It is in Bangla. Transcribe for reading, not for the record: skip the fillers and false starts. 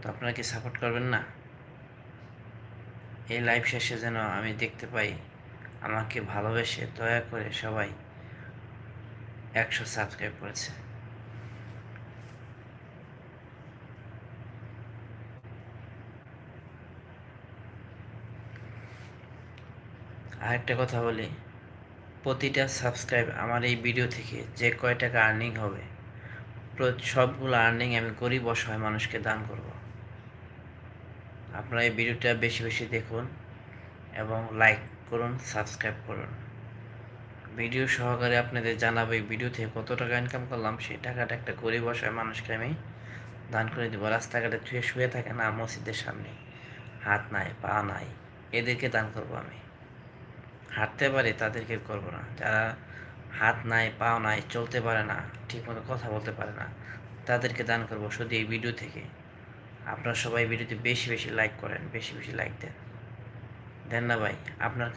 তো আপনারা কি সাপোর্ট করবেন না? এই লাইভ শেষে যেন আমি দেখতে পাই আমাকে ভালোবেসে দয়া করে সবাই 100 সাবস্ক্রাইব করেছে। আরেকটা কথা বলি, প্রতিটা সাবস্ক্রাইব আমার এই ভিডিও থেকে যে কয় টাকা আর্নিং হবে সবগুলো আর্নিং আমি গরিব অসহায় মানুষকে দান করব। আপনারা এই ভিডিওটা বেশি বেশি দেখুন এবং লাইক করুন, সাবস্ক্রাইব করুন। ভিডিও সহকারে আপনাদের জানাবো এই ভিডিও থেকে কত টাকা ইনকাম করলাম, সেই টাকাটা একটা গরিব অসহায় মানুষকে আমি দান করে দেবো। রাস্তাঘাটে শুয়ে থাকে না, মসজিদের সামনে হাত নাই পা নাই, এদেরকে দান করব আমি। হাঁটতে পারে তাদেরকে করব না, যারা হাত নাই পা নাই, চলতে পারে না, ঠিকমতো কথা বলতে পারে না, তাদেরকে দান করব শুধু এই ভিডিও থেকে। আপনারা সবাই ভিডিওতে বেশি বেশি লাইক করেন, বেশি বেশি লাইক দেন। দেন না ভাই? আপনার